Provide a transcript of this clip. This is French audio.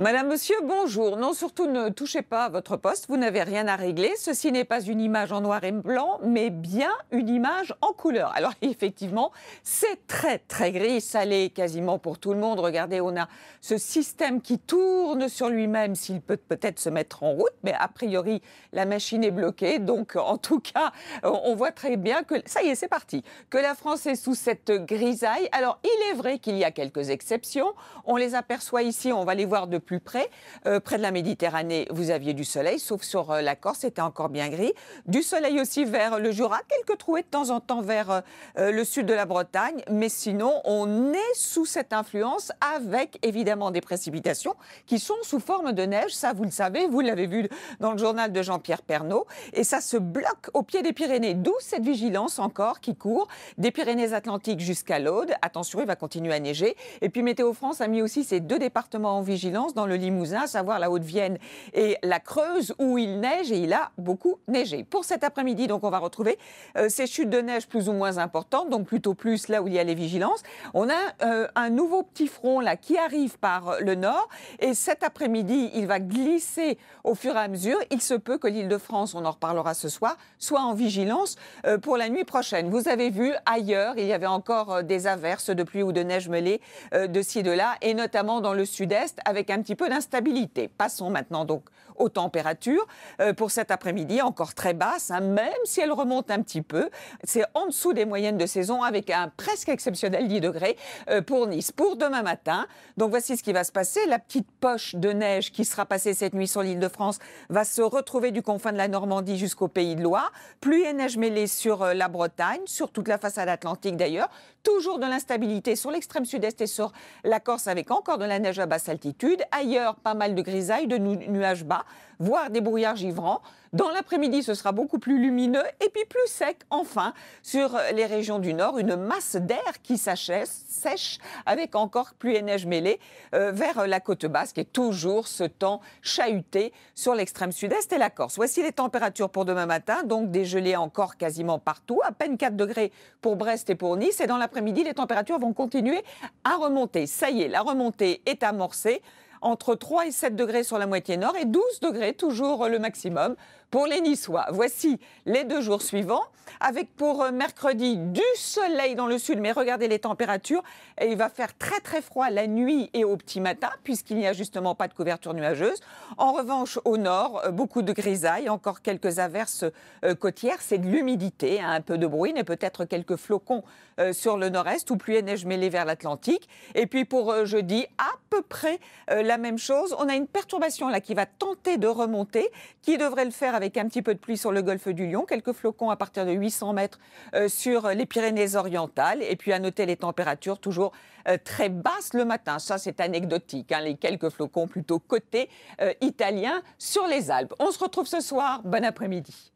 Madame, monsieur, bonjour. Non, surtout ne touchez pas à votre poste, vous n'avez rien à régler. Ceci n'est pas une image en noir et blanc, mais bien une image en couleur. Alors effectivement, c'est très gris, ça l'est quasiment pour tout le monde. Regardez, on a ce système qui tourne sur lui-même, s'il peut peut-être se mettre en route, mais a priori, la machine est bloquée. Donc en tout cas, on voit très bien que, ça y est, c'est parti, que la France est sous cette grisaille. Alors il est vrai qu'il y a quelques exceptions, on les aperçoit ici, on va les voir de plus près. Près de la Méditerranée, vous aviez du soleil, sauf sur la Corse, c'était encore bien gris. Du soleil aussi vers le Jura, quelques trouées de temps en temps vers le sud de la Bretagne. Mais sinon, on est sous cette influence avec évidemment des précipitations qui sont sous forme de neige. Ça, vous le savez, vous l'avez vu dans le journal de Jean-Pierre Pernaut. Et ça se bloque au pied des Pyrénées, d'où cette vigilance encore qui court des Pyrénées-Atlantiques jusqu'à l'Aude. Attention, il va continuer à neiger. Et puis Météo France a mis aussi ces deux départements en vigilance dans le Limousin, à savoir la Haute-Vienne et la Creuse, où il neige et il a beaucoup neigé. Pour cet après-midi, donc, on va retrouver ces chutes de neige plus ou moins importantes, donc plutôt plus là où il y a les vigilances. On a un nouveau petit front là qui arrive par le nord et cet après-midi, il va glisser au fur et à mesure. Il se peut que l'Île-de-France, on en reparlera ce soir, soit en vigilance pour la nuit prochaine. Vous avez vu ailleurs, il y avait encore des averses de pluie ou de neige mêlée de ci et de là, et notamment dans le sud-est avec un petit peu d'instabilité. Passons maintenant donc aux températures. Pour cet après-midi, encore très basse, hein, même si elle remonte un petit peu. C'est en dessous des moyennes de saison avec un presque exceptionnel 10 degrés pour Nice. Pour demain matin, donc voici ce qui va se passer. La petite poche de neige qui sera passée cette nuit sur l'Île-de-France va se retrouver du confin de la Normandie jusqu'au Pays de Loire. Pluie et neige mêlée sur la Bretagne, sur toute la façade atlantique d'ailleurs. Toujours de l'instabilité sur l'extrême sud-est et sur la Corse avec encore de la neige à basse altitude. Ailleurs, pas mal de grisailles, de nuages bas, voire des brouillards givrants. Dans l'après-midi, ce sera beaucoup plus lumineux et puis plus sec, enfin, sur les régions du nord. Une masse d'air qui sèche avec encore pluie et neige mêlée vers la côte basque et toujours ce temps chahuté sur l'extrême sud-est et la Corse. Voici les températures pour demain matin, donc des gelées encore quasiment partout, à peine 4 degrés pour Brest et pour Nice. Et dans l'après-midi, les températures vont continuer à remonter. Ça y est, la remontée est amorcée. Entre 3 et 7 degrés sur la moitié nord et 12 degrés, toujours le maximum, pour les Niçois. Voici les 2 jours suivants, avec pour mercredi du soleil dans le sud, mais regardez les températures, et il va faire très froid la nuit et au petit matin, puisqu'il n'y a justement pas de couverture nuageuse. En revanche, au nord, beaucoup de grisailles, encore quelques averses côtières, c'est de l'humidité, hein, un peu de bruine et peut-être quelques flocons sur le nord-est, où pluie et neige mêlée vers l'Atlantique. Et puis pour jeudi, à peu près la même chose. On a une perturbation là qui va tenter de remonter, qui devrait le faire avec un petit peu de pluie sur le golfe du Lion, quelques flocons à partir de 800 mètres sur les Pyrénées-Orientales. Et puis à noter les températures toujours très basses le matin. Ça, c'est anecdotique, hein, les quelques flocons plutôt côté italien sur les Alpes. On se retrouve ce soir. Bon après-midi.